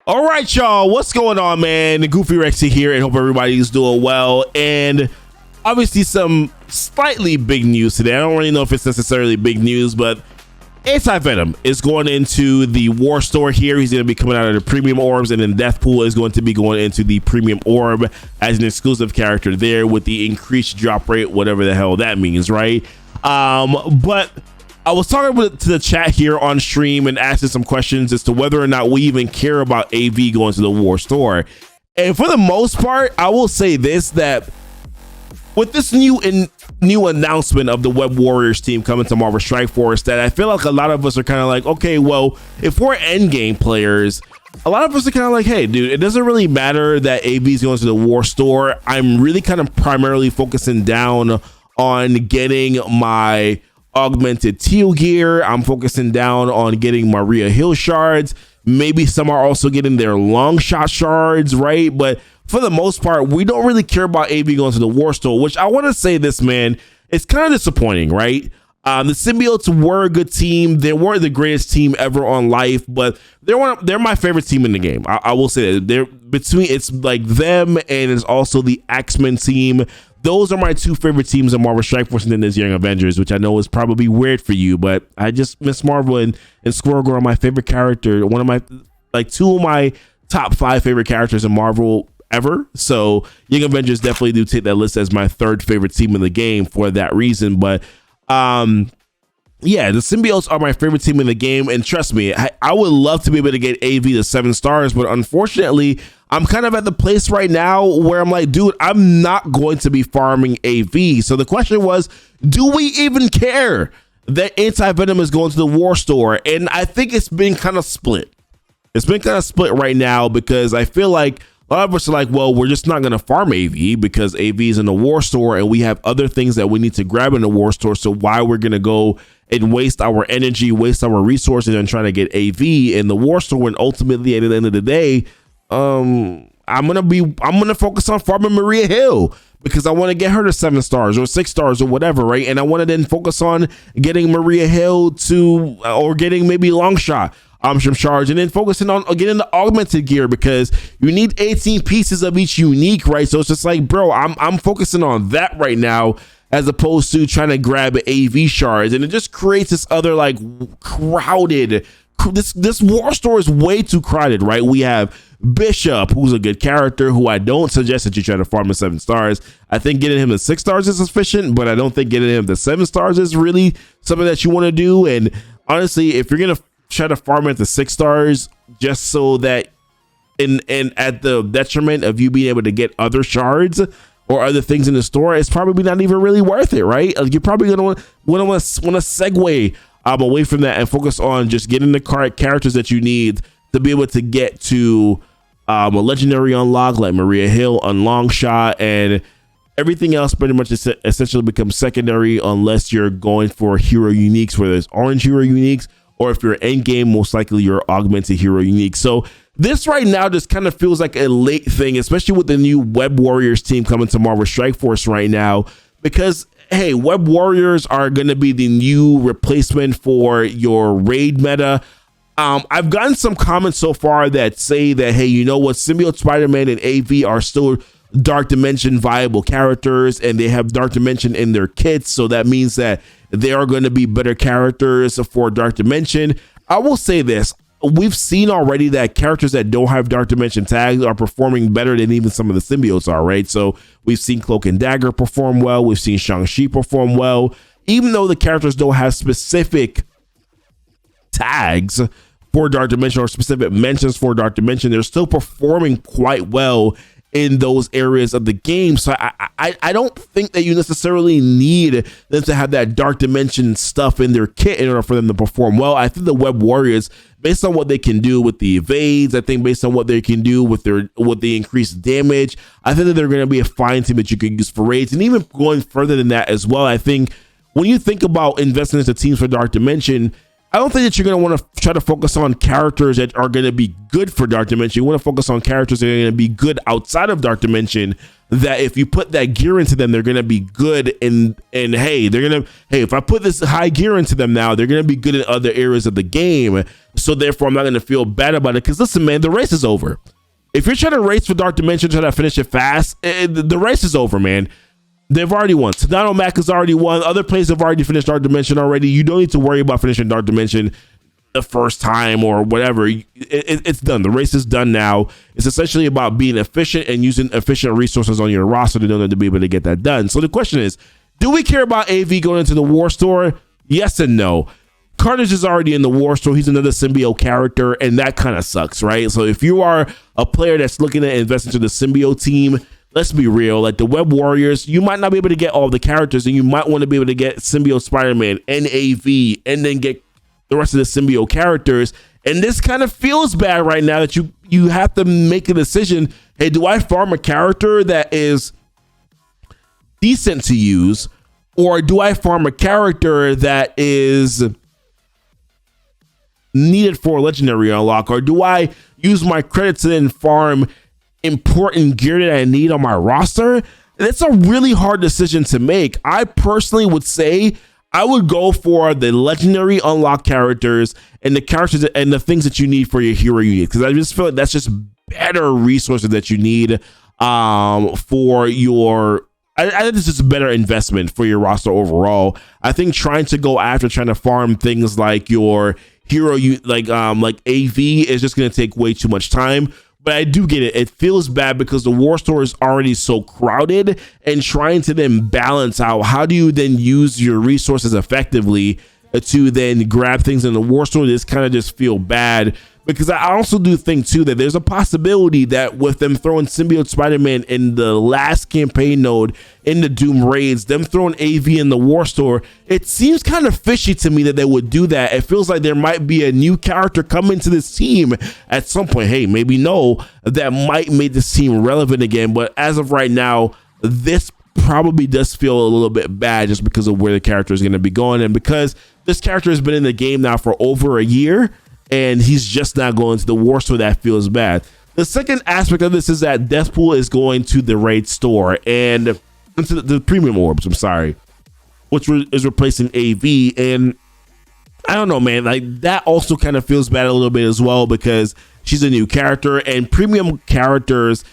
All right, y'all, what's going on, man? Goofy Rexy here, and hope everybody's doing well. And obviously some slightly big news today. I don't really know if it's necessarily big news, but Anti-Venom is going into the War Store here. He's going to be coming out of the premium orbs, and then Deathpool is going to be going into the premium orb as an exclusive character there with the increased drop rate, whatever the hell that means, right? But I was talking to the chat here on stream and asking some questions as to whether or not we even care about AV going to the War Store. And for the most part, I will say this, that with this new announcement of the Web Warriors team coming to Marvel Strike Force, that I feel like a lot of us are kind of like, okay, well, if we're endgame players, a lot of us are kind of like, hey, dude, it doesn't really matter that AV is going to the War Store. I'm really kind of primarily focusing down on getting my augmented teal gear. I'm focusing down on getting Maria Hill shards. Maybe some are also getting their long shot shards, right? But for the most part, we don't really care about AV going to the War Store, which I want to say this, man, it's kind of disappointing, right? The symbiotes were a good team. They weren't the greatest team ever on Life, but they're my favorite team in the game. I will say that it's like them, and it's also the X-Men team. Those are my two favorite teams in Marvel Strike Force, and then there's Young Avengers, which I know is probably weird for you, but I just miss Marvel, and Squirrel Girl are my favorite character. One of my, like, two of my top 5 favorite characters in Marvel ever. So Young Avengers definitely do take that list as my third favorite team in the game for that reason. But yeah, the symbiotes are my favorite team in the game, and trust me, I would love to be able to get AV to 7 stars, but unfortunately I'm kind of at the place right now where I'm like, dude, I'm not going to be farming AV. So the question was, do we even care that Anti-Venom is going to the War Store? And I think it's been kind of split. It's been kind of split right now, because I feel like a lot of us are like, well, we're just not going to farm AV because AV is in the War Store and we have other things that we need to grab in the War Store. So why we're going to go and waste our energy, waste our resources on trying to get AV in the War Store, when ultimately at the end of the day, I'm gonna focus on farming Maria Hill, because I want to get her to 7 stars or 6 stars or whatever, right? And I want to then focus on getting Maria Hill to, or getting maybe Longshot some shards, and then focusing on getting the augmented gear, because you need 18 pieces of each unique, right? So it's just like, bro, I'm focusing on that right now, as opposed to trying to grab AV shards, and it just creates this other, like, crowded. This War Store is way too crowded, right? We have Bishop, who's a good character, who I don't suggest that you try to farm at 7 stars. I think getting him to 6 stars is sufficient, but I don't think getting him to 7 stars is really something that you want to do. And honestly, if you're gonna try to farm at the 6 stars just so that and at the detriment of you being able to get other shards or other things in the store, it's probably not even really worth it, right? Like, you're probably gonna want to segue away from that and focus on just getting the characters that you need to be able to get to a legendary unlock like Maria Hill on Longshot, and everything else pretty much essentially becomes secondary unless you're going for hero uniques, whether it's orange hero uniques, or if you're end game, most likely you're augmented hero unique. So this right now just kind of feels like a late thing, especially with the new Web Warriors team coming to Marvel Strike Force right now, because hey, Web Warriors are going to be the new replacement for your raid meta. I've gotten some comments so far that say that, hey, you know what, Symbiote Spider-Man and AV are still Dark Dimension viable characters, and they have Dark Dimension in their kits, so that means that they are going to be better characters for Dark Dimension. I will say this, we've seen already that characters that don't have Dark Dimension tags are performing better than even some of the symbiotes are, right? So we've seen Cloak and Dagger perform well, we've seen Shang-Chi perform well, even though the characters don't have specific tags for Dark Dimension or specific mentions for Dark Dimension, they're still performing quite well in those areas of the game. So I don't think that you necessarily need them to have that Dark Dimension stuff in their kit in order for them to perform well. I think the Web Warriors, based on what they can do with the evades, I think based on what they can do with the increased damage, I think that they're going to be a fine team that you can use for raids. And even going further than that as well, I think when you think about investing into teams for Dark Dimension, I don't think that you're going to want to try to focus on characters that are going to be good for Dark Dimension. You want to focus on characters that are going to be good outside of Dark Dimension, that if you put that gear into them, they're going to be good. And hey, if I put this high gear into them now, they're going to be good in other areas of the game. So therefore, I'm not going to feel bad about it. Because listen, man, the race is over. If you're trying to race for Dark Dimension, trying to finish it fast, the race is over, man. They've already won. Sedano Mac has already won. Other players have already finished Dark Dimension already. You don't need to worry about finishing Dark Dimension the first time or whatever. It's done. The race is done now. It's essentially about being efficient and using efficient resources on your roster to be able to get that done. So the question is, do we care about AV going into the War Store? Yes and no. Carnage is already in the War Store. He's another symbiote character, and that kind of sucks, right? So if you are a player that's looking to invest into the symbiote team, let's be real, like the Web Warriors, you might not be able to get all the characters, and you might want to be able to get Symbiote Spider-Man and AV, and then get the rest of the symbiote characters. And this kind of feels bad right now that you have to make a decision. Hey, do I farm a character that is decent to use, or do I farm a character that is needed for a legendary unlock, or do I use my credits and then farm important gear that I need on my roster? It's a really hard decision to make. I personally would say I would go for the legendary unlock characters and the characters and the things that you need for your hero unit, because I just feel like that's just better resources that you need for your. I think this is a better investment for your roster overall. I think trying to farm things like your hero, like AV, is just going to take way too much time. But I do get it. It feels bad because the War Store is already so crowded, and trying to then balance out how do you then use your resources effectively to then grab things in the War Store. This kind of just feel bad, because I also do think too that there's a possibility that with them throwing Symbiote Spider-Man in the last campaign node in the Doom raids, them throwing AV in the War Store, it seems kind of fishy to me that they would do that. It feels like there might be a new character coming to this team at some point. Hey, maybe no, that might make this team relevant again. But as of right now, this probably does feel a little bit bad just because of where the character is going to be going, and because this character has been in the game now for over a year, and he's just not going to the War Store. That feels bad. The second aspect of this is that Deathpool is going to the raid store and into the premium orbs, which is replacing AV. And I don't know, man, like that also kind of feels bad a little bit as well, because she's a new character, and premium characters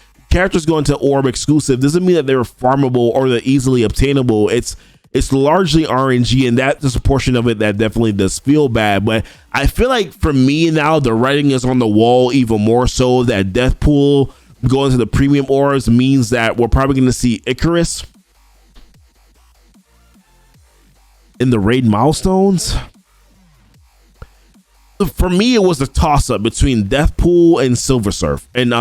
going to orb exclusive doesn't mean that they're farmable or they're easily obtainable. It's largely RNG, and that's a portion of it that definitely does feel bad. But I feel like for me now, the writing is on the wall even more so that Deathpool going to the premium orbs means that we're probably going to see Icarus in the raid milestones. For me, it was a toss-up between Deathpool and Silver Surf and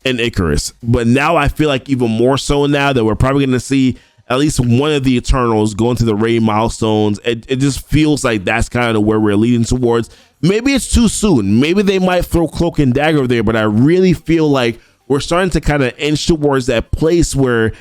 Icarus. But now I feel like even more so now that we're probably going to see at least one of the Eternals going to the raid milestones. It just feels like that's kind of where we're leading towards. Maybe it's too soon. Maybe they might throw Cloak and Dagger there, but I really feel like we're starting to kind of inch towards that place where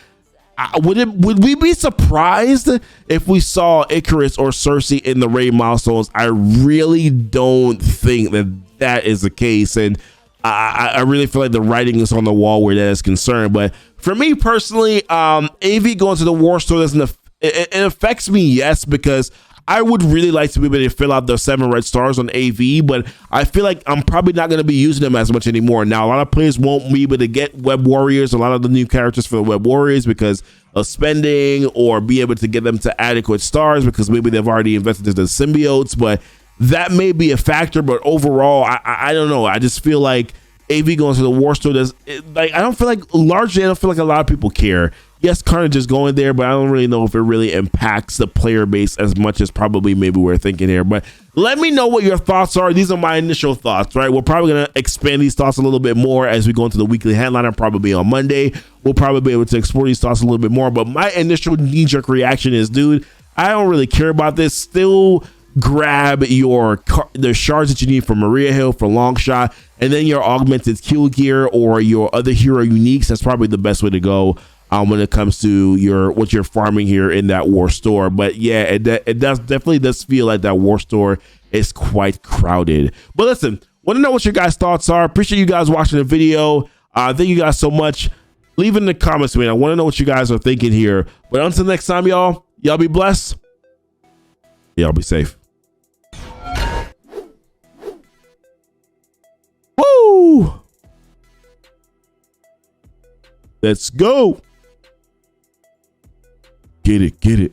would we be surprised if we saw Icarus or Cersei in the raid milestones? I really don't think that is the case, and I really feel like the writing is on the wall where that is concerned. But for me personally, AV going to the War Store doesn't it affects me, yes, because I would really like to be able to fill out the 7 red stars on AV, but I feel like I'm probably not going to be using them as much anymore. Now, a lot of players won't be able to get Web Warriors, a lot of the new characters for the Web Warriors, because of spending, or be able to get them to adequate stars because maybe they've already invested in the symbiotes. But that may be a factor. But overall, I don't know. I just feel like AV going to the War Store I don't feel like a lot of people care. Yes, Carnage is going there, but I don't really know if it really impacts the player base as much as probably maybe we're thinking here. But let me know what your thoughts are. These are my initial thoughts, right? We're probably going to expand these thoughts a little bit more as we go into the weekly headliner, probably on Monday. We'll probably be able to explore these thoughts a little bit more. But my initial knee-jerk reaction is, dude, I don't really care about this. Still grab the shards that you need for Maria Hill, for Longshot, and then your augmented kill gear or your other hero uniques. That's probably the best way to go when it comes to what you're farming here in that War Store. But yeah, it definitely does feel like that War Store is quite crowded. But listen, want to know what your guys' thoughts are. Appreciate you guys watching the video. Thank you guys so much. Leave in the comments, man. I want to know what you guys are thinking here. But until next time, y'all be blessed. Y'all be safe. Let's go. Get it.